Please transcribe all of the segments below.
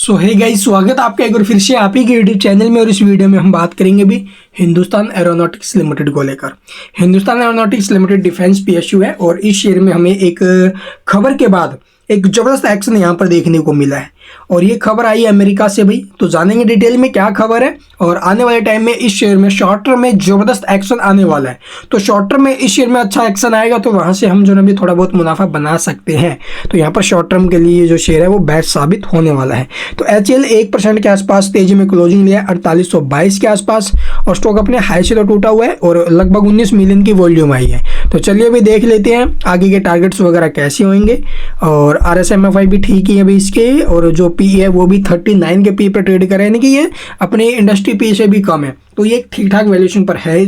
सो hey guys, स्वागत है आपका एक बार फिर से आप ही के यूट्यूब चैनल में। और इस वीडियो में हम बात करेंगे भी हिंदुस्तान एरोनॉटिक्स लिमिटेड को लेकर। Hindustan aeronautics limited defence PSU है और इस शेयर में हमें एक खबर के बाद एक जबरदस्त एक्शन यहाँ पर देखने को मिला है। और ये खबर आई है अमेरिका से भाई, तो जानेंगे डिटेल में क्या खबर है। और आने वाले टाइम में इस शेयर में शॉर्ट टर्म में जबरदस्त एक्शन आने वाला है। तो शॉर्ट टर्म में इस शेयर में अच्छा एक्शन आएगा तो वहाँ से हम जो है भी थोड़ा बहुत मुनाफा बना सकते हैं। तो यहाँ पर शॉर्ट टर्म के लिए जो शेयर है वो बेस्ट साबित होने वाला है। तो HL 1% के आसपास तेजी में क्लोजिंग लिया 4822 के आसपास और स्टॉक अपने हाई से तो टूटा हुआ है और लगभग 19 मिलियन की वॉल्यूम आई है। तो चलिए अभी देख लेते हैं आगे के टारगेट्स वगैरह कैसे होंगे। और RSMFI भी ठीक ही है अभी इसके, और जो PE है वो भी 39 के PE पर ट्रेड कर रहे हैं, यानी कि ये अपने इंडस्ट्री PE से भी कम है। तो ये ठीक ठाक वैल्यूएशन पर है,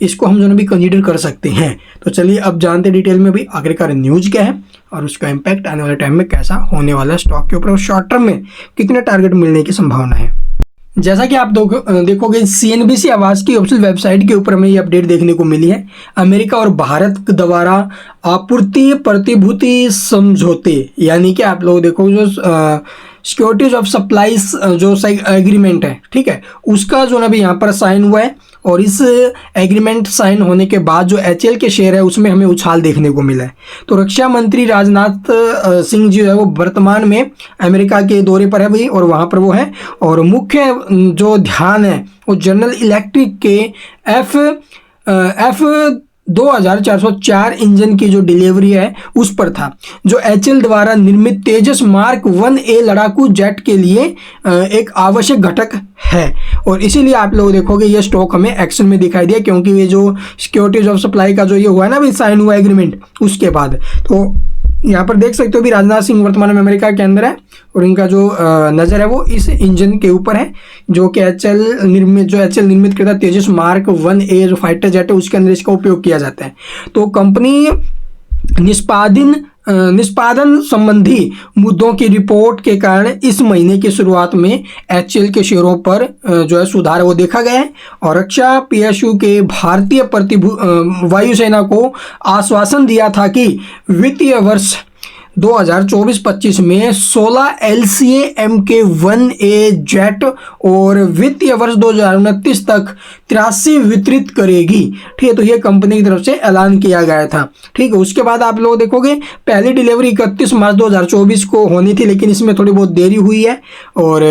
इसको हम जो भी कंसीडर कर सकते हैं। तो चलिए अब जानते डिटेल में भी आखिरकार न्यूज क्या है और उसका इम्पैक्ट आने वाले टाइम में कैसा होने वाला है स्टॉक के ऊपर, और शॉर्ट टर्म में कितने टारगेट मिलने की संभावना है। जैसा कि आप देखोगे CNBC आवाज की ऑफिशियल वेबसाइट के ऊपर हमें ये अपडेट देखने को मिली है। अमेरिका और भारत द्वारा आपूर्ति प्रतिभूति समझौते, यानी कि आप लोग देखो जो सिक्योरिटीज ऑफ सप्लाईज जो एग्रीमेंट है, ठीक है, उसका जो ना भी यहाँ पर साइन हुआ है। और इस एग्रीमेंट साइन होने के बाद जो HL के शेयर है उसमें हमें उछाल देखने को मिला है। तो रक्षा मंत्री राजनाथ सिंह जी है वो वर्तमान में अमेरिका के दौरे पर है भाई, और वहाँ पर वो है। और मुख्य जो ध्यान है वो जनरल इलेक्ट्रिक के F 2404 इंजन की जो डिलीवरी है उस पर था, जो HL द्वारा निर्मित तेजस मार्क 1A लड़ाकू जेट के लिए एक आवश्यक घटक है। और इसीलिए आप लोग देखोगे ये स्टॉक हमें एक्शन में दिखाई दिया, क्योंकि ये जो सिक्योरिटीज ऑफ सप्लाई का जो ये हुआ है ना भी साइन हुआ एग्रीमेंट उसके बाद। तो यहाँ पर देख सकते हो भी राजनाथ सिंह वर्तमान में अमेरिका के अंदर है और इनका जो नज़र है वो इस इंजन के ऊपर है, जो कि HL निर्मित करता तेजस मार्क 1A जो फाइटर जेट है उसके अंदर इसका उपयोग किया जाता है। तो कंपनी निष्पादन संबंधी मुद्दों की रिपोर्ट के कारण इस महीने की शुरुआत में HL के शेयरों पर जो है सुधार वो देखा गया है। और रक्षा PSU के भारतीय वायुसेना को आश्वासन दिया था कि वित्तीय वर्ष 2024-25 में 16 LCA-MK-1A जेट और वित्तीय वर्ष 2029 तक 83 वितरित करेगी। ठीक है, तो ये कंपनी की तरफ से ऐलान किया गया था। ठीक है, उसके बाद आप लोग देखोगे पहली डिलीवरी 31 मार्च 2024 को होनी थी, लेकिन इसमें थोड़ी बहुत देरी हुई है। और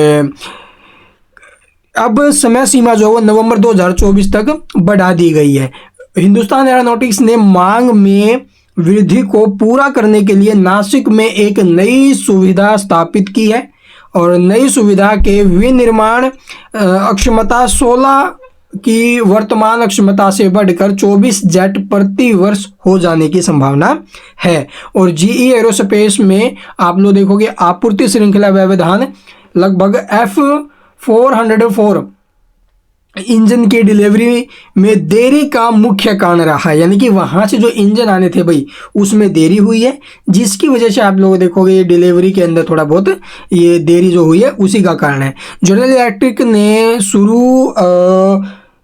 अब समय सीमा जो है वो नवंबर 2024 तक बढ़ा दी गई है। हिंदुस्तान एरोनॉटिक्स ने मांग में वृद्धि को पूरा करने के लिए नासिक में एक नई सुविधा स्थापित की है। और नई सुविधा के विनिर्माण अक्षमता 16 की वर्तमान अक्षमता से बढ़कर 24 जेट प्रति वर्ष हो जाने की संभावना है। और GE एरोस्पेस में आप लोग देखोगे आपूर्ति श्रृंखला व्यवधान लगभग F404 इंजन की डिलीवरी में देरी का मुख्य कारण रहा है, यानी कि वहाँ से जो इंजन आने थे भाई उसमें देरी हुई है, जिसकी वजह से आप लोग देखोगे ये डिलीवरी के अंदर थोड़ा बहुत ये देरी जो हुई है उसी का कारण है। जनरल इलेक्ट्रिक ने शुरू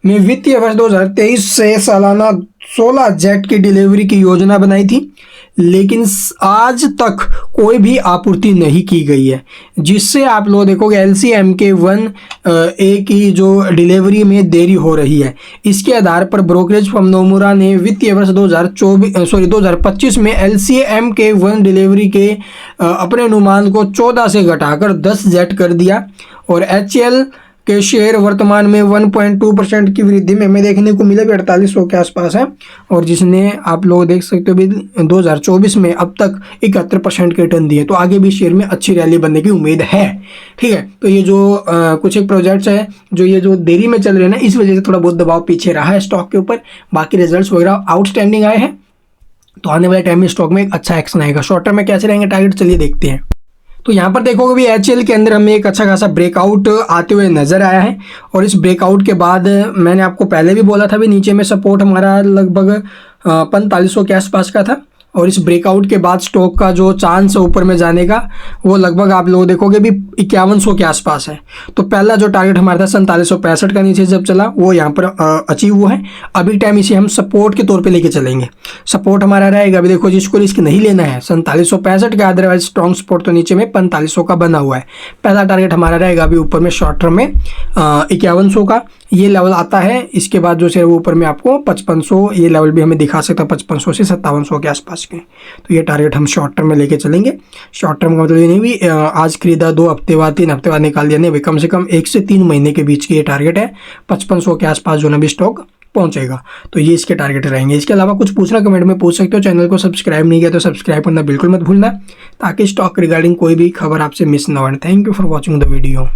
में वित्तीय वर्ष 2023 से सालाना 16 जेट की डिलीवरी की योजना बनाई थी, लेकिन आज तक कोई भी आपूर्ति नहीं की गई है, जिससे आप लोग देखोगे LCA-MK-1A की जो डिलीवरी में देरी हो रही है। इसके आधार पर ब्रोकरेज फर्म नोमुरा ने वित्तीय वर्ष 2025 में LCA-MK-1 डिलीवरी के अपने अनुमान को 14 से घटाकर 10 जेट कर दिया। और HL के शेयर वर्तमान में 1.2% की वृद्धि में हमें देखने को मिला भी 4800 के आसपास है, और जिसने आप लोग देख सकते हो भी 2024 में अब तक 71% के रिटर्न दिए। तो आगे भी शेयर में अच्छी रैली बनने की उम्मीद है। ठीक है, तो ये जो कुछ एक प्रोजेक्ट्स है जो ये जो देरी में चल रहे हैं ना, इस वजह से थोड़ा बहुत दबाव पीछे रहा है स्टॉक के ऊपर। बाकी रिजल्ट वगैरह आउटस्टैंडिंग आए हैं, तो आने वाले टाइम में स्टॉक में एक अच्छा एक्शन आएगा। शॉर्ट टर्म में कैसे रहेंगे टारगेट, चलिए देखते हैं। तो यहाँ पर देखोगे भी HL के अंदर हमें एक अच्छा खासा ब्रेकआउट आते हुए नजर आया है। और इस ब्रेकआउट के बाद मैंने आपको पहले भी बोला था भी नीचे में सपोर्ट हमारा लगभग 4500 के आसपास का था, और इस ब्रेकआउट के बाद स्टॉक का जो चांस है ऊपर में जाने का वो लगभग आप लोग देखोगे भी 5100 के आसपास है। तो पहला जो टारगेट हमारा था 4765 का नीचे जब चला वो यहाँ पर अचीव हुआ है। अभी टाइम इसे हम सपोर्ट के तौर पे लेके चलेंगे। सपोर्ट हमारा रहेगा, अभी देखो जिसको रिस्क नहीं लेना है 4765 का, अदरवाइज स्ट्रॉन्ग सपोर्ट तो नीचे में 4500 का बना हुआ है। पहला टारगेट हमारा रहेगा अभी ऊपर में शॉर्ट टर्म में 5100 का, ये लेवल आता है। इसके बाद जो है वो ऊपर में आपको 5500 ये लेवल भी हमें दिखा सकता है, 5500 से 5700 के आसपास के। तो ये टारगेट हम शॉर्ट टर्म में लेके चलेंगे। शॉर्ट टर्म का मतलब ये नहीं भी आज खरीदा 2 हफ्ते बाद 3 हफ्ते बाद निकाल दिया, नहीं, कम से कम 1 से 3 महीने के बीच की ये टारगेट है। 5500 के आसपास जो ना भी स्टॉक पहुंचेगा, तो ये इसके टारगेट रहेंगे। इसके अलावा कुछ पूछना कमेंट में पूछ सकते हो। चैनल को सब्सक्राइब नहीं किया तो सब्सक्राइब करना बिल्कुल मत भूलना, ताकि स्टॉक रिगार्डिंग कोई भी खबर आपसे मिस ना हो। Thank you for watching the video.